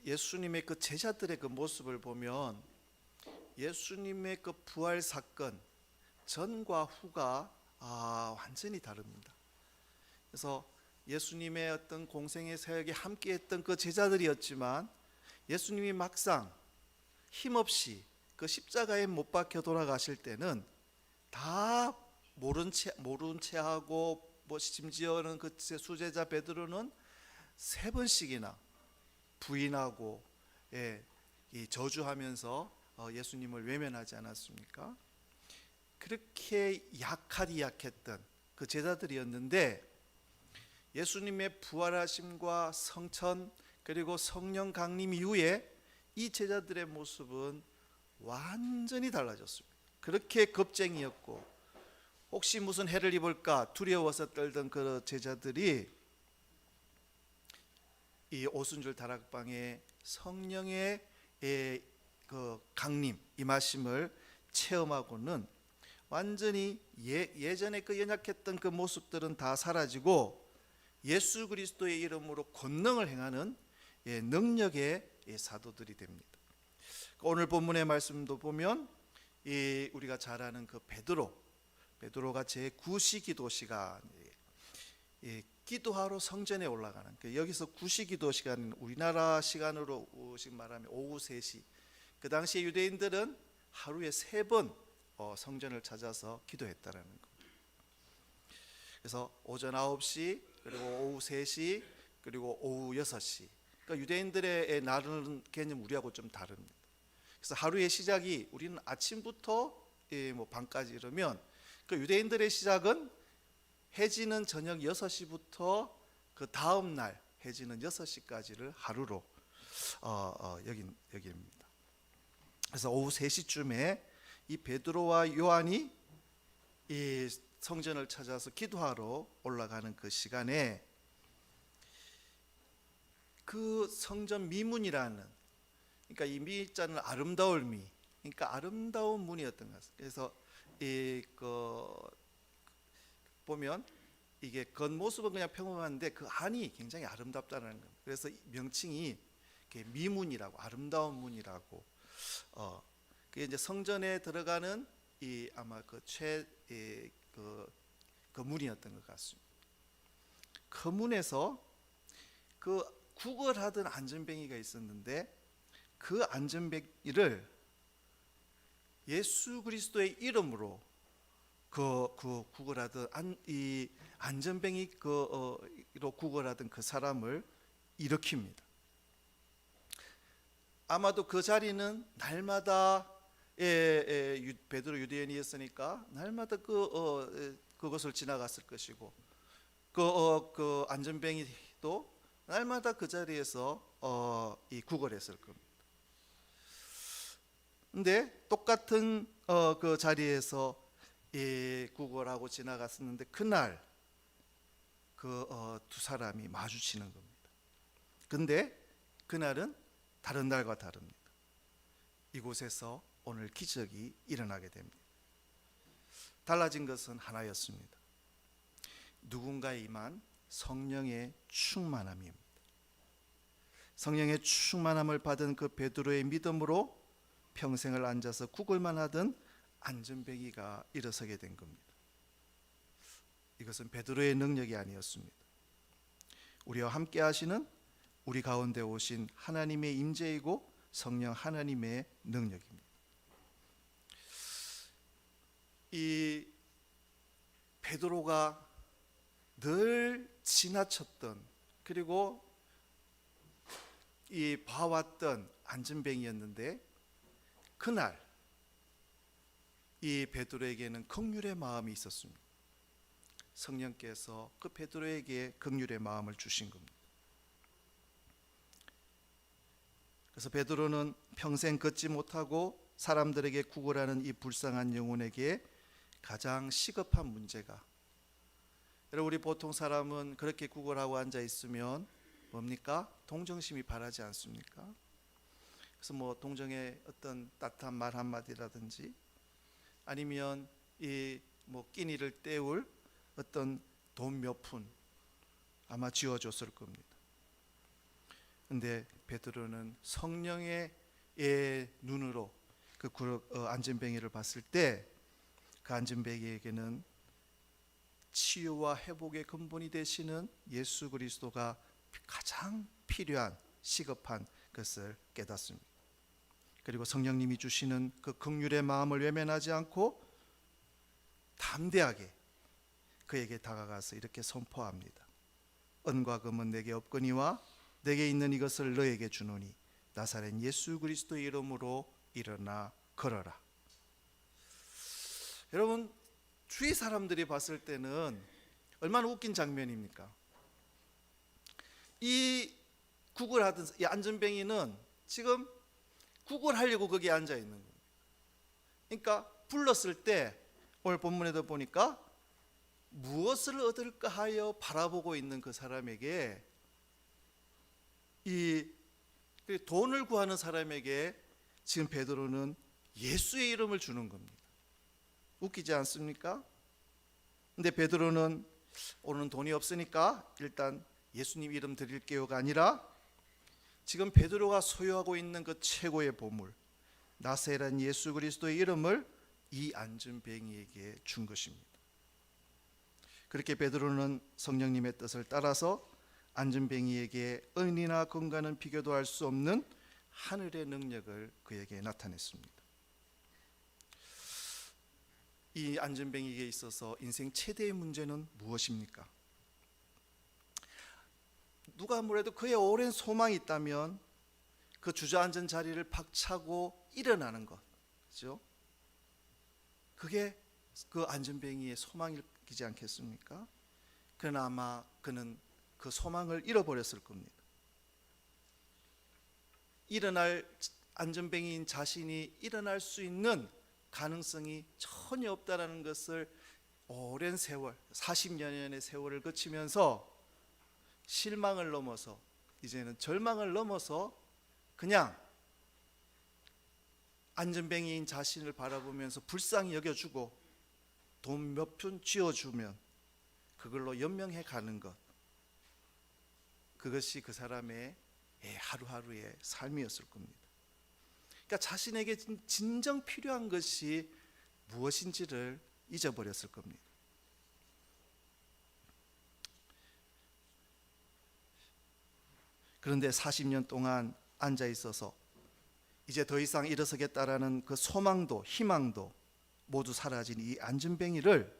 예수님의 그 제자들의 그 모습을 보면 예수님의 그 부활 사건 전과 후가 완전히 다릅니다. 그래서 예수님의 어떤 공생의 사역에 함께했던 그 제자들이었지만 예수님이 막상 힘없이 그 십자가에 못 박혀 돌아가실 때는 다 모른 채 하고 심지어는 그 수제자 베드로는 3번씩이나 부인하고 이 저주하면서 예수님을 외면하지 않았습니까? 그렇게 약했던 그 제자들이었는데 예수님의 부활하심과 성천 그리고 성령 강림 이후에 이 제자들의 모습은 완전히 달라졌습니다. 그렇게 겁쟁이였고 혹시 무슨 해를 입을까 두려워서 떨던 그 제자들이 이 오순절 다락방에 성령의 그 강림 임하심을 체험하고는 완전히 예전에 그 연약했던 그 모습들은 다 사라지고 예수 그리스도의 이름으로 권능을 행하는 능력의 사도들이 됩니다. 오늘 본문의 말씀도 보면 우리가 잘 아는 그 베드로가 제9시 기도 시간 기도하러 성전에 올라가는 여기서 9시 기도 시간은 우리나라 시간으로 말하면 오후 3시. 그 당시에 유대인들은 하루에 3번 성전을 찾아서 기도했다라는 겁니다. 그래서 오전 9시 그리고 오후 3시 그리고 오후 6시. 그러니까 유대인들의 나누는 개념 우리하고 좀 다릅니다. 그래서 하루의 시작이 우리는 아침부터 밤까지 이러면 그 유대인들의 시작은 해지는 저녁 6시부터 그 다음 날 해지는 6시까지를 하루로 여깁니다. 그래서 오후 3시쯤에 이 베드로와 요한이 이 성전을 찾아서 기도하러 올라가는 그 시간에 그 성전 미문이라는, 그러니까 이 미자는 아름다울 미, 그러니까 아름다운 문이었던 것 같습니다. 그래서 보면 이게 겉모습은 그냥 평범한데 그 안이 굉장히 아름답다는 겁니다. 그래서 명칭이 미문이라고, 아름다운 문이라고. 그게 이제 성전에 들어가는 아마 그 문이었던 것 같습니다. 그 문에서 그 구걸하던 안전뱅이가 있었는데 그 안전뱅이를 예수 그리스도의 이름으로 그 구걸하던 이 안전뱅이로 구걸하던 그 사람을 일으킵니다. 아마도 그 자리는 날마다 베드로 유대인이었으니까 날마다 그것을 지나갔을 것이고 그 안전뱅이도 날마다 그 자리에서 이 구걸했을 겁니다. 근데 똑같은 그 자리에서 구걸하고 지나갔었는데 그날 그 두 사람이 마주치는 겁니다. 근데 그날은 다른 날과 다릅니다. 이곳에서 오늘 기적이 일어나게 됩니다. 달라진 것은 하나였습니다. 누군가에 임한 성령의 충만함입니다. 성령의 충만함을 받은 그 베드로의 믿음으로 평생을 앉아서 구걸만 하던 안전뱅이가 일어서게 된 겁니다. 이것은 베드로의 능력이 아니었습니다. 우리와 함께 하시는 우리 가운데 오신 하나님의 임재이고 성령 하나님의 능력입니다. 이 베드로가 늘 지나쳤던 그리고 이 봐왔던 안전뱅이였는데 그날 이 베드로에게는 긍휼의 마음이 있었습니다. 성령께서 그 베드로에게 긍휼의 마음을 주신 겁니다. 그래서 베드로는 평생 걷지 못하고 사람들에게 구걸하는 이 불쌍한 영혼에게 가장 시급한 문제가, 여러분 우리 보통 사람은 그렇게 구걸하고 앉아 있으면 뭡니까? 동정심이 바라지 않습니까? 그래서 뭐 동정의 어떤 따뜻한 말 한마디라든지 아니면 이 뭐 끼니를 때울 어떤 돈 몇 푼 아마 쥐어줬을 겁니다. 근데 베드로는 성령의 눈으로 그 안전뱅이를 봤을 때 그 안전뱅이에게는 치유와 회복의 근본이 되시는 예수 그리스도가 가장 필요한 시급한 것을 깨닫습니다. 그리고 성령님이 주시는 그 긍휼의 마음을 외면하지 않고 담대하게 그에게 다가가서 이렇게 선포합니다. 은과 금은 내게 없거니와 내게 있는 이것을 너에게 주노니 나사렛 예수 그리스도의 이름으로 일어나 걸어라. 여러분, 주위 사람들이 봤을 때는 얼마나 웃긴 장면입니까? 이 구걸하던 이 안전뱅이는 지금 구걸하려고 거기에 앉아 있는 거예요. 그러니까 불렀을 때 오늘 본문에도 보니까 무엇을 얻을까 하여 바라보고 있는 그 사람에게, 이 돈을 구하는 사람에게 지금 베드로는 예수의 이름을 주는 겁니다. 웃기지 않습니까? 근데 베드로는 오늘은 돈이 없으니까 일단 예수님 이름 드릴게요가 아니라 지금 베드로가 소유하고 있는 그 최고의 보물 나사렛 예수 그리스도의 이름을 이 안전뱅이에게 준 것입니다. 그렇게 베드로는 성령님의 뜻을 따라서 안전뱅이에게 은이나 금과는 비교도 할 수 없는 하늘의 능력을 그에게 나타냈습니다. 이 안전뱅이에게 있어서 인생 최대의 문제는 무엇입니까? 누가 뭐래도 그의 오랜 소망이 있다면 그 주저앉은 자리를 박차고 일어나는 것, 그렇죠? 그게 그 안전뱅이의 소망이지 않겠습니까? 그러나 아마 그는 그 소망을 잃어버렸을 겁니다. 일어날 안전뱅이인 자신이 일어날 수 있는 가능성이 전혀 없다라는 것을 오랜 세월, 40년의 세월을 거치면서 실망을 넘어서 이제는 절망을 넘어서 그냥 안전뱅이인 자신을 바라보면서 불쌍히 여겨주고 돈 몇 푼 쥐어주면 그걸로 연명해 가는 것, 그것이 그 사람의 하루하루의 삶이었을 겁니다. 그러니까 자신에게 진정 필요한 것이 무엇인지를 잊어버렸을 겁니다. 그런데 40년 동안 앉아 있어서 이제 더 이상 일어서겠다라는 그 소망도 희망도 모두 사라진 이 안전뱅이를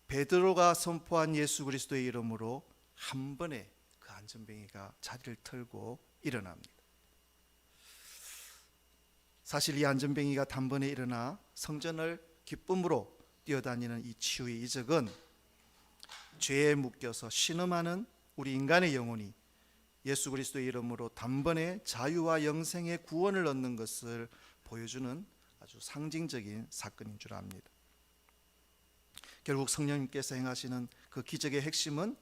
베드로가 선포한 예수 그리스도의 이름으로 한 번에 그 안전뱅이가 자리를 털고 일어납니다. 사실 이 안전뱅이가 단번에 일어나 성전을 기쁨으로 뛰어다니는 이 치유의 이적은 죄에 묶여서 신음하는 우리 인간의 영혼이 예수 그리스도의 이름으로 단번에 자유와 영생의 구원을 얻는 것을 보여주는 아주 상징적인 사건인 줄 압니다. 결국 성령님께서 행하시는 그 기적의 핵심은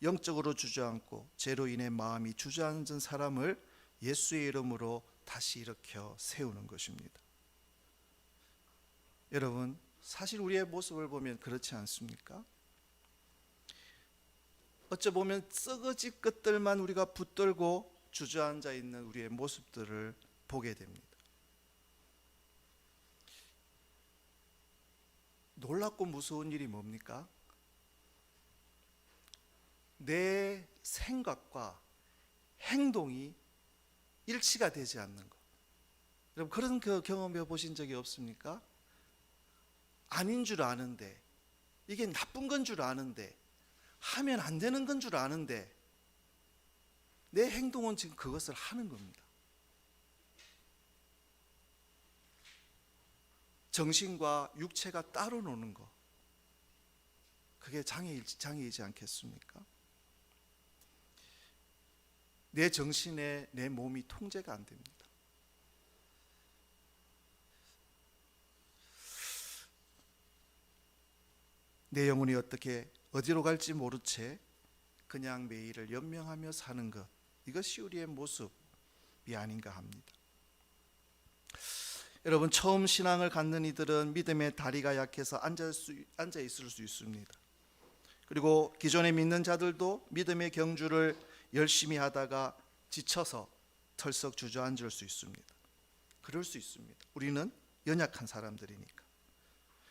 영적으로 주저앉고 죄로 인해 마음이 주저앉은 사람을 예수의 이름으로 다시 일으켜 세우는 것입니다. 여러분, 사실 우리의 모습을 보면 그렇지 않습니까? 어찌 보면 썩어질 것들만 우리가 붙들고 주저앉아 있는 우리의 모습들을 보게 됩니다. 놀랍고 무서운 일이 뭡니까? 내 생각과 행동이 일치가 되지 않는 것. 여러분, 그런 경험해 보신 적이 없습니까? 아닌 줄 아는데, 이게 나쁜 건 줄 아는데, 하면 안 되는 건 줄 아는데 내 행동은 지금 그것을 하는 겁니다. 정신과 육체가 따로 노는 것, 그게 장애이지 않겠습니까? 내 정신에 내 몸이 통제가 안 됩니다. 내 영혼이 어디로 갈지 모른 채 그냥 매일을 연명하며 사는 것, 이것이 우리의 모습이 아닌가 합니다. 여러분, 처음 신앙을 갖는 이들은 믿음의 다리가 약해서 앉아 있을 수 있습니다. 그리고 기존에 믿는 자들도 믿음의 경주를 열심히 하다가 지쳐서 털썩 주저앉을 수 있습니다. 그럴 수 있습니다. 우리는 연약한 사람들이니까.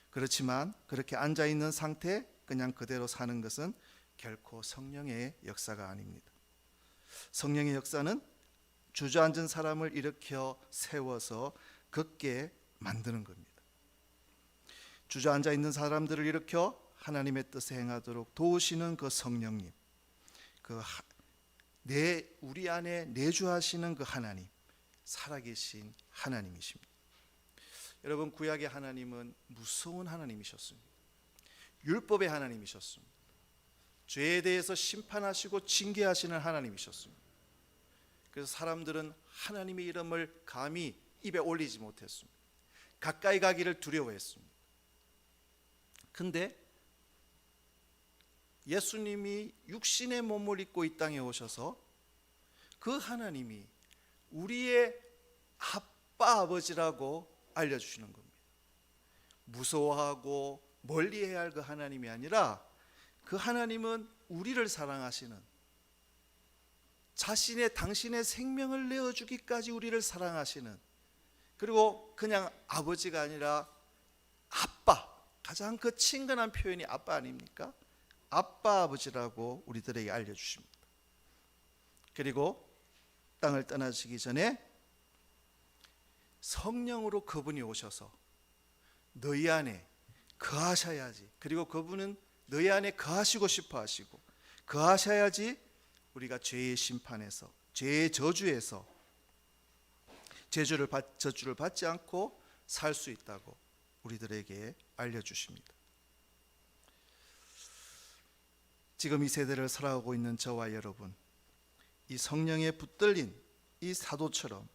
그렇지만 그렇게 앉아있는 상태 그냥 그대로 사는 것은 결코 성령의 역사가 아닙니다. 성령의 역사는 주저앉은 사람을 일으켜 세워서 걷게 만드는 겁니다. 주저앉아 있는 사람들을 일으켜 하나님의 뜻에 행하도록 도우시는 그 성령님, 우리 안에 내주하시는 그 하나님, 살아계신 하나님이십니다. 여러분, 구약의 하나님은 무서운 하나님이셨습니다. 율법의 하나님이셨습니다. 죄에 대해서 심판하시고 징계하시는 하나님이셨습니다. 그래서 사람들은 하나님의 이름을 감히 입에 올리지 못했습니다. 가까이 가기를 두려워했습니다. 근데 예수님이 육신의 몸을 입고 이 땅에 오셔서 그 하나님이 우리의 아빠 아버지라고 알려주시는 겁니다. 무서워하고 멀리해야 할 그 하나님이 아니라 그 하나님은 우리를 사랑하시는, 당신의 생명을 내어주기까지 우리를 사랑하시는, 그리고 그냥 아버지가 아니라 아빠, 가장 그 친근한 표현이 아빠 아닙니까? 아빠 아버지라고 우리들에게 알려주십니다. 그리고 땅을 떠나시기 전에 성령으로 그분이 오셔서 너희 안에 거하셔야지, 그리고 그분은 너희 안에 거하시고 싶어 하시고, 거하셔야지 우리가 죄의 심판에서, 죄의 저주에서 저주를 받지 않고 살 수 있다고 우리들에게 알려주십니다. 지금 이 세대를 살아가고 있는 저와 여러분, 이 성령에 붙들린 이 사도처럼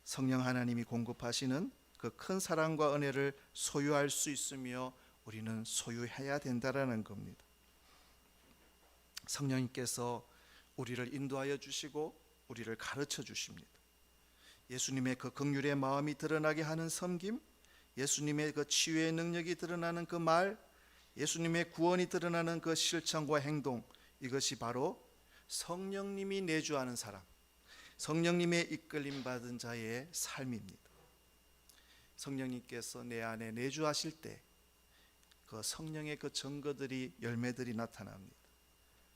성령 하나님이 공급하시는 그 큰 사랑과 은혜를 소유할 수 있으며 우리는 소유해야 된다라는 겁니다. 성령님께서 우리를 인도하여 주시고 우리를 가르쳐 주십니다. 예수님의 그 긍휼의 마음이 드러나게 하는 섬김, 예수님의 그 치유의 능력이 드러나는 그 말, 예수님의 구원이 드러나는 그 실천과 행동, 이것이 바로 성령님이 내주하는 사람, 성령님의 이끌림 받은 자의 삶입니다. 성령님께서 내 안에 내주하실 때 그 성령의 그 증거들이, 열매들이 나타납니다.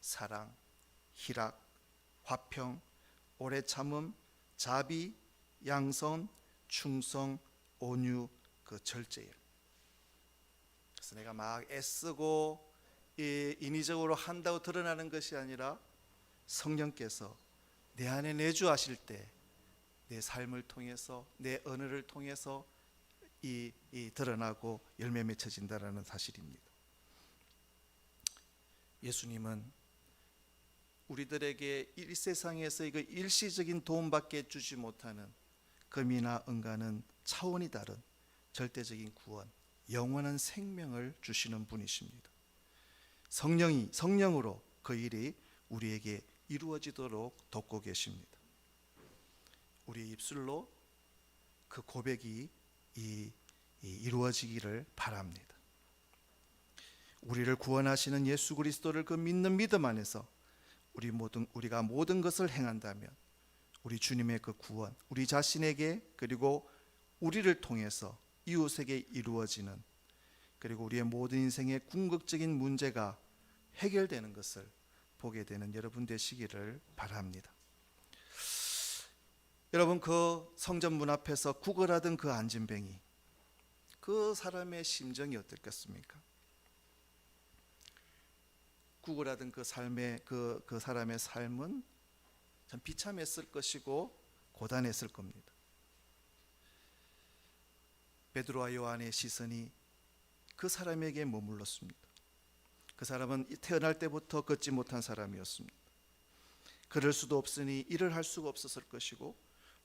사랑, 희락, 화평, 오래 참음, 자비, 양선, 충성, 온유, 그 절제예요. 그래서 내가 막 애쓰고 인위적으로 한다고 드러나는 것이 아니라 성령께서 내 안에 내주하실 때 내 삶을 통해서, 내 언어를 통해서 이 드러나고 열매 맺혀진다라는 사실입니다. 예수님은 우리들에게 이 세상에서 이거 일시적인 도움밖에 주지 못하는 금이나 은과는 차원이 다른 절대적인 구원, 영원한 생명을 주시는 분이십니다. 성령으로 그 일이 우리에게 이루어지도록 돕고 계십니다. 우리의 입술로 그 고백이 이루어지기를 바랍니다. 우리를 구원하시는 예수 그리스도를 그 믿는 믿음 안에서 우리가 모든 것을 행한다면 우리 주님의 그 구원, 우리 자신에게 그리고 우리를 통해서 이웃에게 이루어지는, 그리고 우리의 모든 인생의 궁극적인 문제가 해결되는 것을 보게 되는 여러분 되시기를 바랍니다. 여러분, 그 성전 문 앞에서 구걸하던 그 안진뱅이, 그 사람의 심정이 어떻겠습니까? 구걸하던 그 사람의 삶은 참 비참했을 것이고 고단했을 겁니다. 베드로와 요한의 시선이 그 사람에게 머물렀습니다. 그 사람은 태어날 때부터 걷지 못한 사람이었습니다. 걸을 수도 없으니 일을 할 수가 없었을 것이고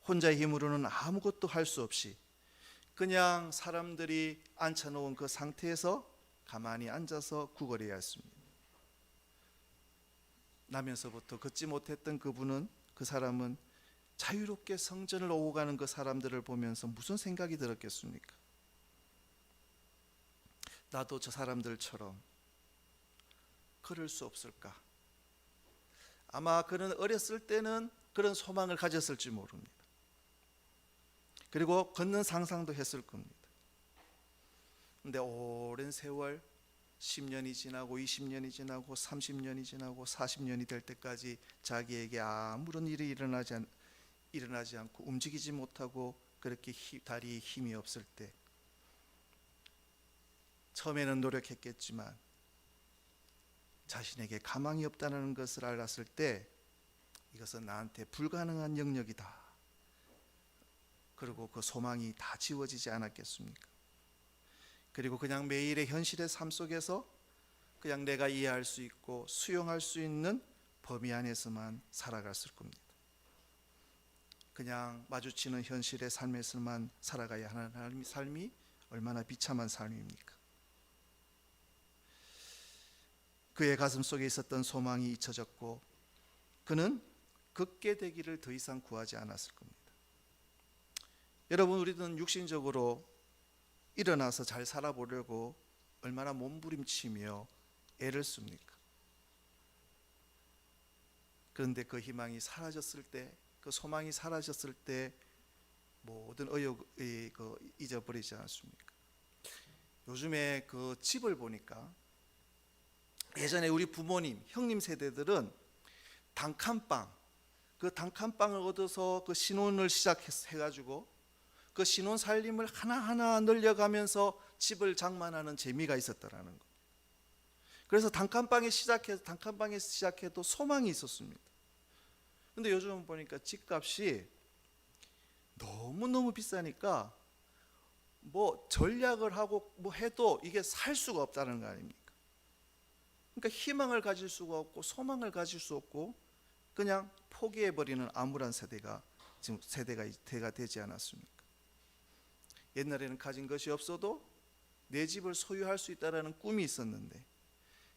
혼자의 힘으로는 아무것도 할 수 없이 그냥 사람들이 앉혀놓은 그 상태에서 가만히 앉아서 구걸해야 했습니다. 나면서부터 걷지 못했던 그 사람은 자유롭게 성전을 오고 가는 그 사람들을 보면서 무슨 생각이 들었겠습니까? 나도 저 사람들처럼 걸을 수 없을까? 아마 그는 어렸을 때는 그런 소망을 가졌을지 모릅니다. 그리고 걷는 상상도 했을 겁니다. 근데 오랜 세월 10년이 지나고 20년이 지나고 30년이 지나고 40년이 될 때까지 자기에게 아무런 일이 일어나지 않고 움직이지 못하고 그렇게 다리에 힘이 없을 때, 처음에는 노력했겠지만 자신에게 가망이 없다는 것을 알았을 때 이것은 나한테 불가능한 영역이다. 그리고 그 소망이 다 지워지지 않았겠습니까? 그리고 그냥 매일의 현실의 삶 속에서 그냥 내가 이해할 수 있고 수용할 수 있는 범위 안에서만 살아갔을 겁니다. 그냥 마주치는 현실의 삶에서만 살아가야 하는 삶이 얼마나 비참한 삶입니까? 그의 가슴 속에 있었던 소망이 잊혀졌고 그는 걷게 되기를 더 이상 구하지 않았을 겁니다. 여러분, 우리는 육신적으로 일어나서 잘 살아보려고 얼마나 몸부림치며 애를 씁니까? 그런데 그 희망이 사라졌을 때, 그 소망이 사라졌을 때 모든 의욕이 잊어버리지 않습니까? 요즘에 그 집을 보니까 예전에 우리 부모님, 형님 세대들은 단칸방, 그 단칸방을 얻어서 그 신혼을 시작해가지고 그 신혼 살림을 하나하나 늘려가면서 집을 장만하는 재미가 있었다라는 거. 그래서 단칸방에 시작해도 소망이 있었습니다. 근데 요즘 보니까 집값이 너무너무 비싸니까 뭐 전략을 하고 뭐 해도 이게 살 수가 없다는 거 아닙니까? 그러니까 희망을 가질 수가 없고 소망을 가질 수 없고 그냥 포기해버리는 암울한 세대가 지금 세대가 되지 않았습니까? 옛날에는 가진 것이 없어도 내 집을 소유할 수 있다는 꿈이 있었는데,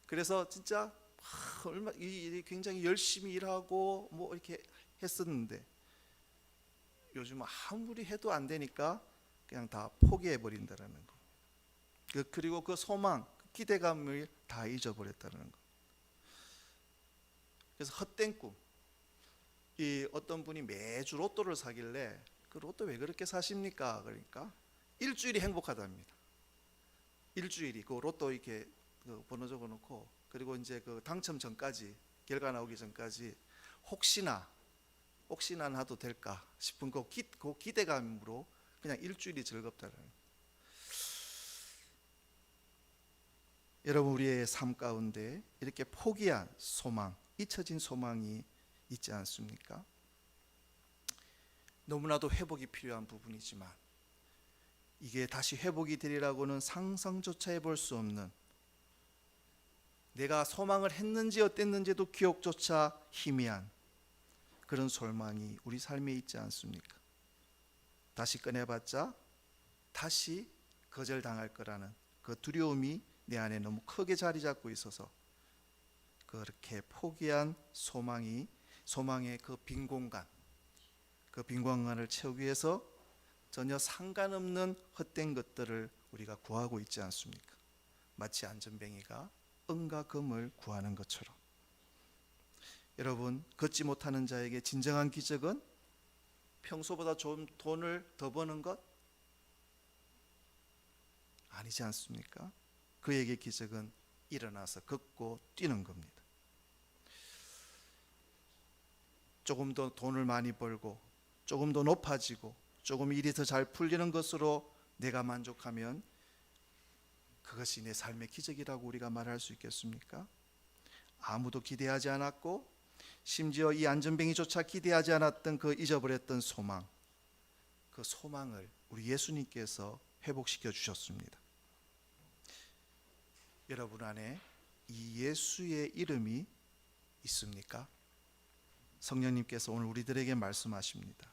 그래서 진짜 굉장히 열심히 일하고 뭐 이렇게 했었는데 요즘 아무리 해도 안 되니까 그냥 다 포기해 버린다라는 거. 그리고 그 소망, 그 기대감을 다 잊어버렸다는 거. 그래서 헛된 꿈. 이 어떤 분이 매주 로또를 사길래 그 로또 왜 그렇게 사십니까? 그러니까 일주일이 행복하답니다. 일주일이 그 로또 이렇게 그 번호 적어놓고 그리고 이제 그 당첨 전까지, 결과 나오기 전까지 혹시나 나도 될까 싶은 그 기대감으로 그냥 일주일이 즐겁다는. 여러분, 우리의 삶 가운데 이렇게 포기한 소망, 잊혀진 소망이 있지 않습니까? 너무나도 회복이 필요한 부분이지만 이게 다시 회복이 되리라고는 상상조차 해볼 수 없는, 내가 소망을 했는지 어땠는지도 기억조차 희미한 그런 소망이 우리 삶에 있지 않습니까? 다시 꺼내봤자 다시 거절당할 거라는 그 두려움이 내 안에 너무 크게 자리 잡고 있어서 그렇게 포기한 소망의 그 빈 공간을 채우기 위해서 전혀 상관없는 헛된 것들을 우리가 구하고 있지 않습니까? 마치 안전뱅이가 은과 금을 구하는 것처럼. 여러분, 걷지 못하는 자에게 진정한 기적은 평소보다 좀 돈을 더 버는 것? 아니지 않습니까? 그에게 기적은 일어나서 걷고 뛰는 겁니다. 조금 더 돈을 많이 벌고 조금 더 높아지고 조금 일이 더 잘 풀리는 것으로 내가 만족하면 그것이 내 삶의 기적이라고 우리가 말할 수 있겠습니까? 아무도 기대하지 않았고 심지어 이 안전뱅이조차 기대하지 않았던 그 잊어버렸던 소망, 그 소망을 우리 예수님께서 회복시켜 주셨습니다. 여러분 안에 이 예수의 이름이 있습니까? 성령님께서 오늘 우리들에게 말씀하십니다.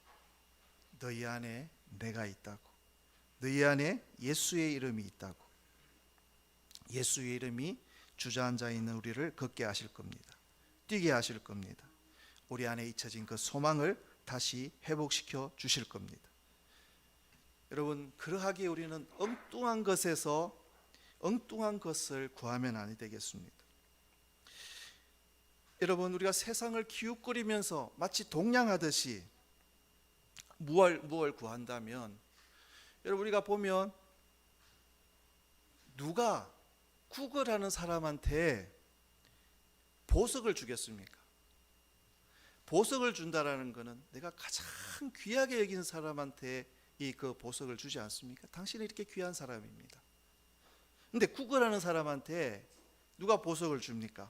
너희 안에 내가 있다고, 너희 안에 예수의 이름이 있다고. 예수의 이름이 주저앉아 있는 우리를 걷게 하실 겁니다. 뛰게 하실 겁니다. 우리 안에 잊혀진 그 소망을 다시 회복시켜 주실 겁니다. 여러분, 그러하기에 우리는 엉뚱한 것을 구하면 아니 되겠습니다. 여러분, 우리가 세상을 기웃거리면서 마치 동냥하듯이 무얼 구한다면, 여러분, 우리가 보면 누가 구걸하는 사람한테 보석을 주겠습니까? 보석을 준다라는 것은 내가 가장 귀하게 여기는 사람한테 그 보석을 주지 않습니까? 당신은 이렇게 귀한 사람입니다. 근데 구걸하는 사람한테 누가 보석을 줍니까?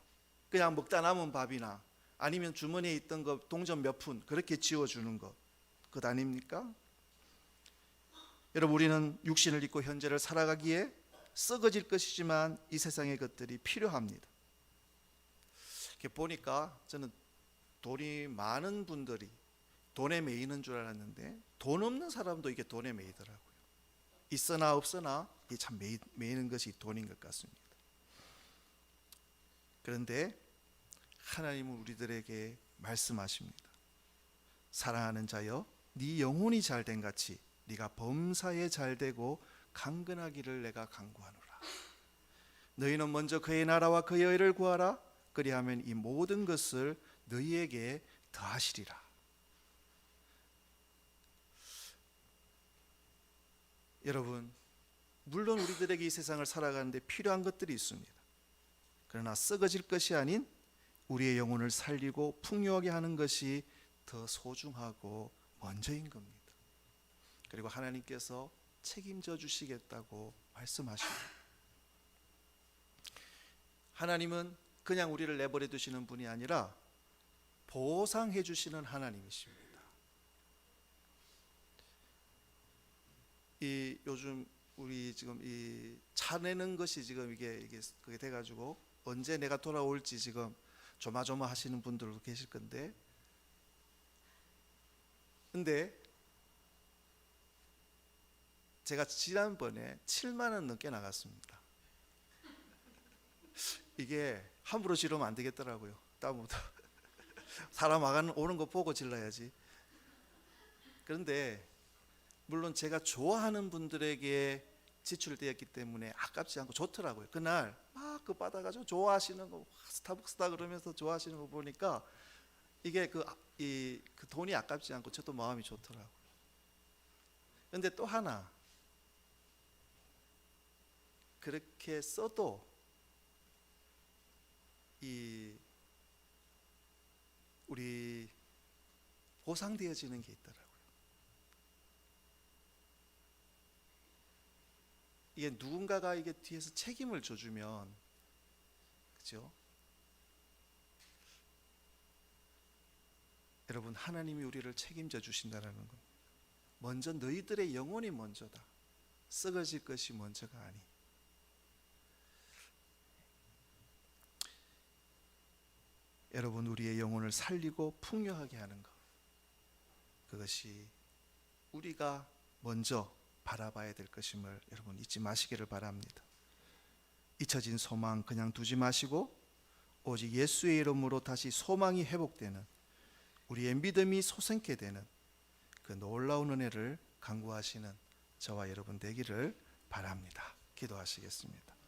그냥 먹다 남은 밥이나 아니면 주머니에 있던 거 동전 몇 푼 그렇게 지워주는 그것 아닙니까? 여러분, 우리는 육신을 입고 현재를 살아가기에 썩어질 것이지만 이 세상의 것들이 필요합니다. 이렇게 보니까 저는 돈이 많은 분들이 돈에 매이는 줄 알았는데 돈 없는 사람도 이게 돈에 매이더라고요. 있으나 없으나 이게 참 매이는 것이 돈인 것 같습니다. 그런데 하나님은 우리들에게 말씀하십니다. 사랑하는 자여, 네 영혼이 잘된 같이 네가 범사에 잘되고 강건하기를 내가 간구하노라. 너희는 먼저 그의 나라와 그의 의를 구하라. 그리하면 이 모든 것을 너희에게 더하시리라. 여러분, 물론 우리들에게 이 세상을 살아가는데 필요한 것들이 있습니다. 그러나 썩어질 것이 아닌 우리의 영혼을 살리고 풍요하게 하는 것이 더 소중하고 먼저인 겁니다. 그리고 하나님께서 책임져 주시겠다고 말씀하십니다. 하나님은 그냥 우리를 내버려 두시는 분이 아니라 보상해 주시는 하나님이십니다. 요즘 우리 지금 이 차내는 것이 지금 이게 그게 돼가지고 언제 내가 돌아올지 지금 조마조마하시는 분들도 계실 건데, 근데 제가 지난번에 7만 원 넘게 나갔습니다. 이게 함부로 지르면 안 되겠더라고요. 다음부터 사람 오는 거 보고 질러야지. 그런데 물론 제가 좋아하는 분들에게 지출되었기 때문에 아깝지 않고 좋더라고요. 그날 막 그 받아가지고 좋아하시는 거 스타벅스다 그러면서 좋아하시는 거 보니까 이게 그 돈이 아깝지 않고 저도 마음이 좋더라고요. 그런데 또 하나, 그렇게 써도 우리 보상되어지는 게 있더라고요. 이게 누군가가 이게 뒤에서 책임을 져주면, 그죠? 여러분, 하나님이 우리를 책임져 주신다는 것. 먼저 너희들의 영혼이 먼저다. 썩어질 것이 먼저가 아니. 여러분, 우리의 영혼을 살리고 풍요하게 하는 것, 그것이 우리가 먼저 바라봐야 될 것임을 여러분 잊지 마시기를 바랍니다. 잊혀진 소망 그냥 두지 마시고 오직 예수의 이름으로 다시 소망이 회복되는, 우리의 믿음이 솟게 되는 그 놀라운 은혜를 간구하시는 저와 여러분 되기를 바랍니다. 기도하시겠습니다.